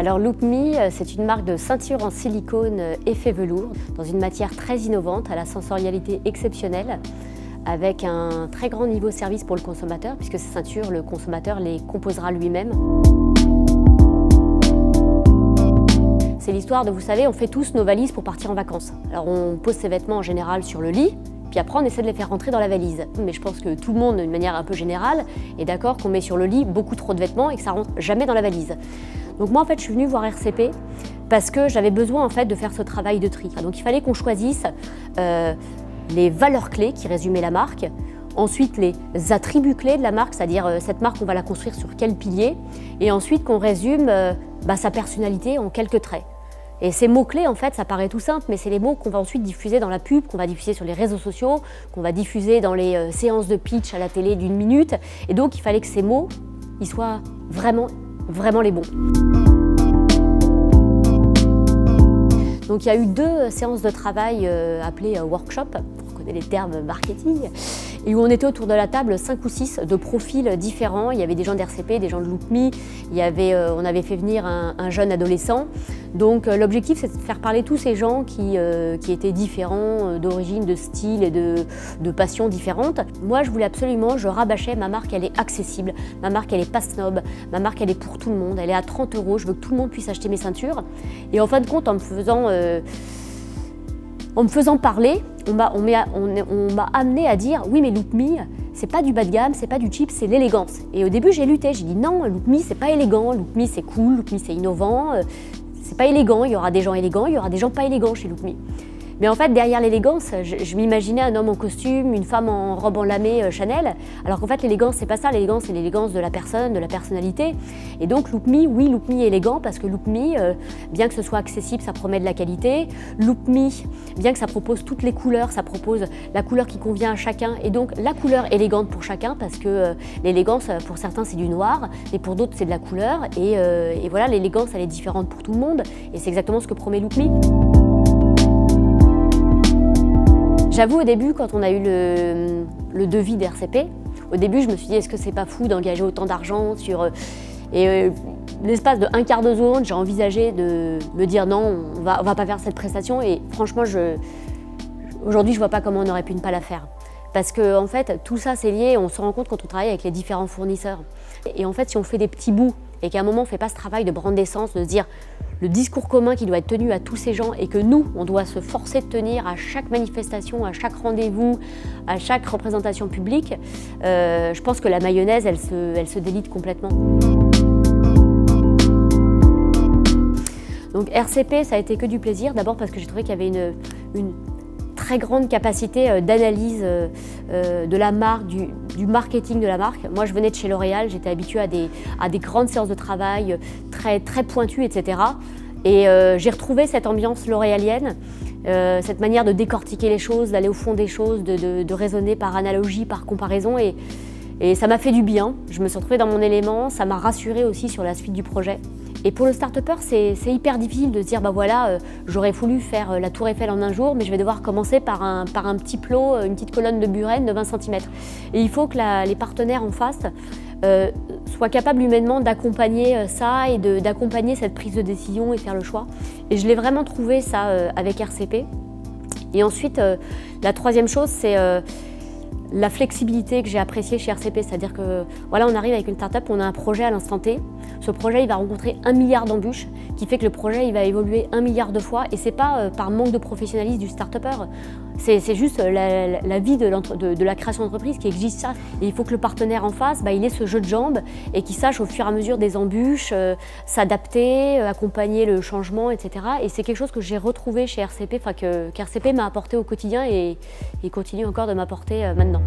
Alors Loop.me, c'est une marque de ceinture en silicone effet velours, dans une matière très innovante, à la sensorialité exceptionnelle, avec un très grand niveau de service pour le consommateur, puisque ces ceintures, le consommateur les composera lui-même. C'est l'histoire de, vous savez, on fait tous nos valises pour partir en vacances. Alors on pose ses vêtements en général sur le lit, puis après on essaie de les faire rentrer dans la valise. Mais je pense que tout le monde, d'une manière un peu générale, est d'accord qu'on met sur le lit beaucoup trop de vêtements et que ça rentre jamais dans la valise. Donc moi en fait je suis venue voir RCP parce que j'avais besoin en fait de faire ce travail de tri. Donc il fallait qu'on choisisse les valeurs clés qui résumaient la marque, ensuite les attributs clés de la marque, c'est-à-dire cette marque on va la construire sur quel pilier, et ensuite qu'on résume sa personnalité en quelques traits. Et ces mots-clés, en fait, ça paraît tout simple, mais c'est les mots qu'on va ensuite diffuser dans la pub, qu'on va diffuser sur les réseaux sociaux, qu'on va diffuser dans les séances de pitch à la télé d'1 minute. Et donc, il fallait que ces mots, ils soient vraiment les bons. Donc, il y a eu 2 séances de travail appelées workshop, on connaît les termes marketing, et où on était autour de la table 5 ou 6 de profils différents. Il y avait des gens d'RCP, des gens de Loop.me, on avait fait venir un jeune adolescent. Donc l'objectif, c'est de faire parler tous ces gens qui étaient différents d'origine, de style et de passions différentes. Moi, je voulais absolument, je rabâchais, ma marque, elle est accessible, ma marque, elle est pas snob, ma marque, elle est pour tout le monde, elle est à 30 €, je veux que tout le monde puisse acheter mes ceintures. Et en fin de compte, en me faisant parler, on m'a amené à dire « oui, mais Loop.me, c'est pas du bas de gamme, c'est pas du cheap, c'est l'élégance ». Et au début, j'ai lutté, j'ai dit « non, Loop.me, c'est pas élégant, Loop.me, c'est cool, Loop.me, c'est innovant, c'est pas élégant, il y aura des gens élégants, il y aura des gens pas élégants chez Loop.me ». Mais en fait, derrière l'élégance, je m'imaginais un homme en costume, une femme en robe en lamé Chanel, alors qu'en fait, l'élégance, c'est pas ça. L'élégance, c'est l'élégance de la personne, de la personnalité. Et donc, Loop.me, oui, Loop.me est élégant parce que Loop.me, bien que ce soit accessible, ça promet de la qualité. Loop.me, bien que ça propose toutes les couleurs, ça propose la couleur qui convient à chacun et donc la couleur élégante pour chacun parce que l'élégance, pour certains, c'est du noir, mais pour d'autres, c'est de la couleur. Et voilà, l'élégance, elle est différente pour tout le monde et c'est exactement ce que promet Loop.me. J'avoue, au début, quand on a eu le devis d'RCP, au début, je me suis dit, est-ce que c'est pas fou d'engager autant d'argent sur... l'espace de 1/4 de seconde, j'ai envisagé de me dire non, on va pas faire cette prestation. Et franchement, aujourd'hui, je vois pas comment on aurait pu ne pas la faire. Parce que, en fait, tout ça, c'est lié, on se rend compte quand on travaille avec les différents fournisseurs. Et en fait, si on fait des petits bouts et qu'à un moment, on ne fait pas ce travail de brand d'essence, de se dire le discours commun qui doit être tenu à tous ces gens et que nous, on doit se forcer de tenir à chaque manifestation, à chaque rendez-vous, à chaque représentation publique, je pense que la mayonnaise, elle se délite complètement. Donc RCP, ça a été que du plaisir, d'abord parce que j'ai trouvé qu'il y avait une très grande capacité d'analyse de la marque, du marketing de la marque. Moi, je venais de chez L'Oréal, j'étais habituée à des grandes séances de travail très pointues, etc. Et j'ai retrouvé cette ambiance l'oréalienne, cette manière de décortiquer les choses, d'aller au fond des choses, de raisonner par analogie, par comparaison. Et ça m'a fait du bien, je me suis retrouvée dans mon élément, ça m'a rassurée aussi sur la suite du projet. Et pour le start-upper, c'est hyper difficile de se dire, bah voilà, j'aurais voulu faire la Tour Eiffel en un jour, mais je vais devoir commencer par un petit plot, une petite colonne de Buren de 20 cm. Et il faut que les partenaires en face soient capables humainement d'accompagner ça et d'accompagner cette prise de décision et faire le choix. Et je l'ai vraiment trouvé ça avec RCP. Et ensuite, la troisième chose, c'est la flexibilité que j'ai appréciée chez RCP, c'est-à-dire que voilà, on arrive avec une start-up, on a un projet à l'instant T. Ce projet, il va rencontrer 1 milliard d'embûches, qui fait que le projet, il va évoluer 1 milliard de fois. Et c'est pas par manque de professionnalisme du start-upper, c'est juste la vie de la création d'entreprise qui exige ça. Et il faut que le partenaire en face, il ait ce jeu de jambes et qu'il sache au fur et à mesure des embûches, s'adapter, accompagner le changement, etc. Et c'est quelque chose que j'ai retrouvé chez RCP, qu'RCP m'a apporté au quotidien et continue encore de m'apporter maintenant.